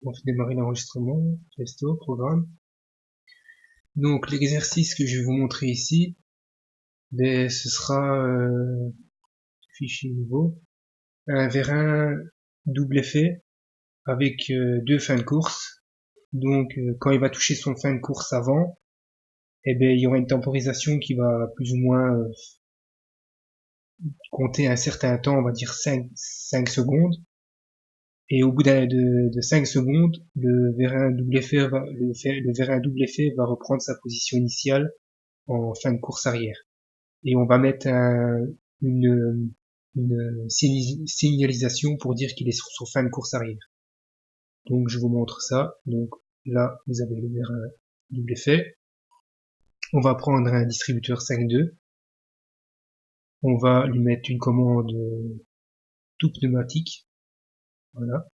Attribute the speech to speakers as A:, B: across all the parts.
A: On fait démarrer l'enregistrement, resto, programme. Donc l'exercice que je vais vous montrer ici, ce sera fichier nouveau, un vérin double effet avec deux fins de course. Donc quand il va toucher son fin de course avant, il y aura une temporisation qui va plus ou moins compter un certain temps, on va dire 5 secondes. Et au bout de 5 secondes, le vérin double effet va reprendre sa position initiale en fin de course arrière. Et on va mettre une signalisation pour dire qu'il est sur son fin de course arrière. Donc je vous montre ça. Donc là, vous avez le vérin double effet. On va prendre un distributeur 5.2. On va lui mettre une commande tout pneumatique. Voilà.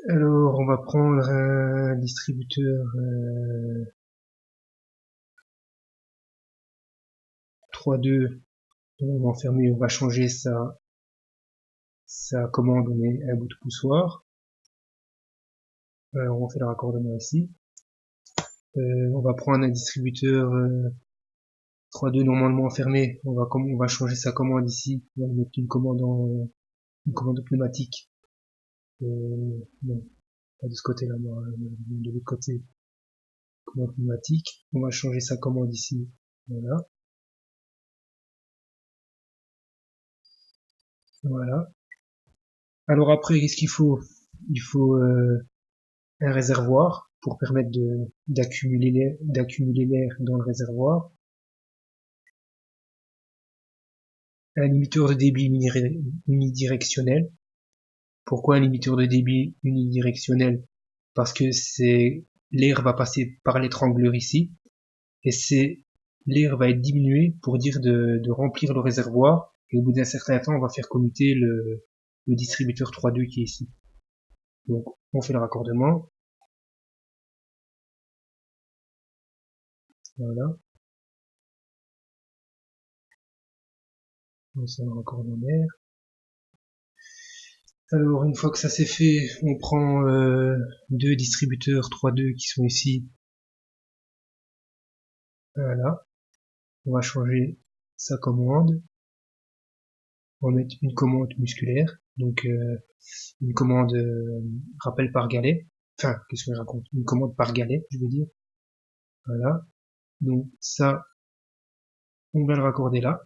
A: Alors on va prendre un distributeur 3.2. On va enfermer, on va changer sa commande, on met un bout de poussoir. Alors on fait le raccordement ici. On va prendre un distributeur 3.2 normalement fermé. On va changer sa commande ici. On va mettre une commande pneumatique. Non, pas de ce côté-là, de l'autre côté. Commande pneumatique. On va changer sa commande ici. Voilà. Voilà. Alors après, qu'est-ce qu'il faut? Il faut un réservoir pour permettre d'accumuler l'air dans le réservoir. Un limiteur de débit unidirectionnel. Pourquoi un limiteur de débit unidirectionnel? Parce que l'air va passer par l'étrangleur ici, et l'air va être diminué pour dire de remplir le réservoir, et au bout d'un certain temps, on va faire commuter le distributeur 3.2 qui est ici. Donc, on fait le raccordement. Voilà. Donc, ça raccorde en air. Alors, une fois que ça c'est fait, on prend deux distributeurs 3.2 qui sont ici. Voilà. On va changer sa commande. On va mettre une commande musculaire. Donc, une commande rappel par galet. Enfin, qu'est-ce que je raconte? Une commande par galet, je veux dire. Voilà. Donc, ça, on va le raccorder là.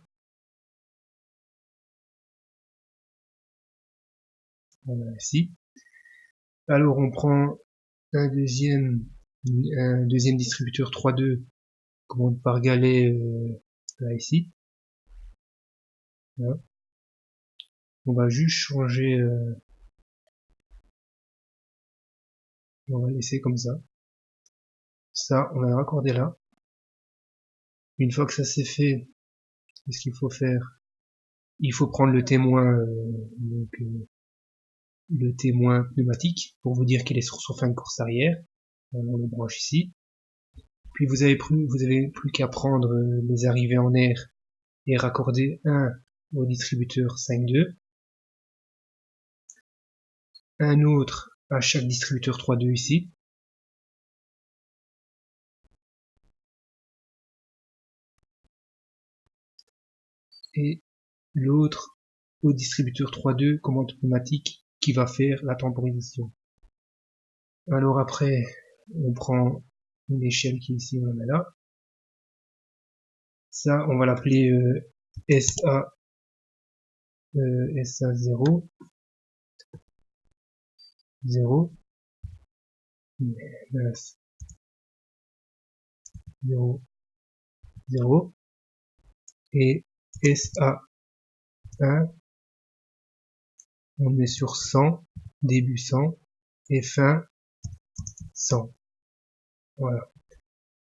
A: Voilà, ici. Alors, on prend un deuxième distributeur 3.2, commande par galet, là, ici. Voilà. On va juste changer, on va laisser comme ça. Ça, on va le raccorder là. Une fois que ça c'est fait, qu'est-ce qu'il faut faire? Il faut prendre le témoin, le témoin pneumatique pour vous dire qu'il est sur son fin de course arrière. On le branche ici. Puis vous avez plus qu'à prendre les arrivées en air et raccorder un au distributeur 5.2, un autre à chaque distributeur 3.2 ici, et l'autre au distributeur 3.2 commande pneumatique qui va faire la temporisation. Alors après, on prend une échelle qui est ici, on la met là. Ça, on va l'appeler SA 0 0 0 0 et SA 1, on est sur 100, début 100 et fin 100. Voilà.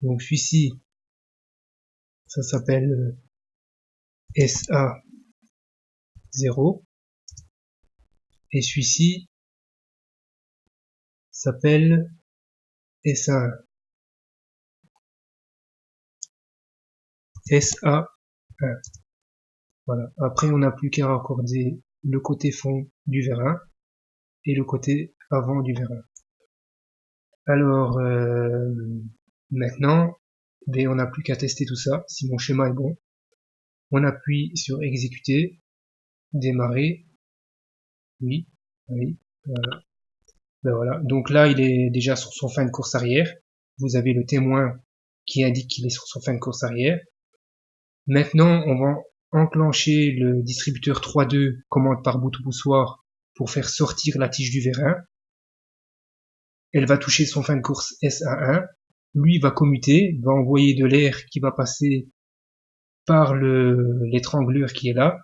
A: Donc celui-ci, ça s'appelle SA 0 et celui-ci s'appelle SA 1. Voilà. Après, on n'a plus qu'à raccorder le côté fond du vérin et le côté avant du vérin. Alors maintenant, ben, on n'a plus qu'à tester tout ça. Si mon schéma est bon, on appuie sur exécuter, démarrer, oui, oui, voilà. Ben voilà. Donc là, il est déjà sur son fin de course arrière. Vous avez le témoin qui indique qu'il est sur son fin de course arrière. Maintenant, on va enclencher le distributeur 3.2 commande par bout ou poussoir pour faire sortir la tige du vérin. Elle va toucher son fin de course SA1. Lui va commuter, va envoyer de l'air qui va passer par l'étranglure qui est là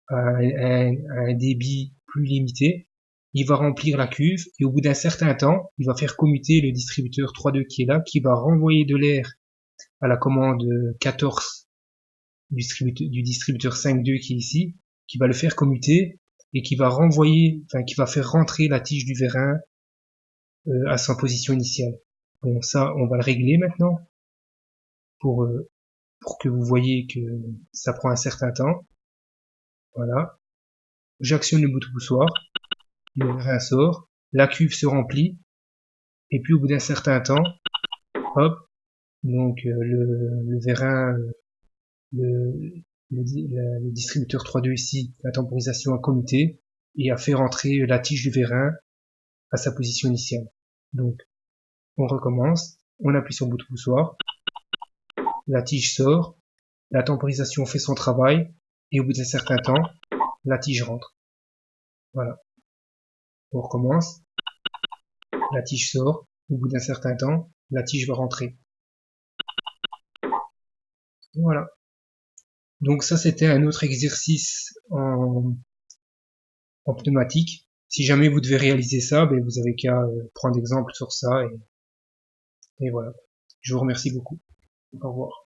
A: à un débit plus limité. Il va remplir la cuve et au bout d'un certain temps, il va faire commuter le distributeur 3.2 qui est là, qui va renvoyer de l'air à la commande 14 du distributeur 5.2 qui est ici, qui va le faire commuter et qui va renvoyer, enfin qui va faire rentrer la tige du vérin à sa position initiale. Bon, ça, on va le régler maintenant pour que vous voyez que ça prend un certain temps. Voilà. J'actionne le bouton poussoir, le vérin sort, la cuve se remplit, et puis au bout d'un certain temps, hop, donc le vérin, le distributeur 3.2 ici, la temporisation a commuté et a fait rentrer la tige du vérin à sa position initiale. Donc on recommence, on appuie sur le bouton poussoir, la tige sort, la temporisation fait son travail, et au bout d'un certain temps, la tige rentre. Voilà. On recommence, la tige sort, au bout d'un certain temps, la tige va rentrer. Voilà. Donc ça, c'était un autre exercice en pneumatique. Si jamais vous devez réaliser ça, ben, vous avez qu'à prendre exemple sur ça, et voilà. Je vous remercie beaucoup. Au revoir.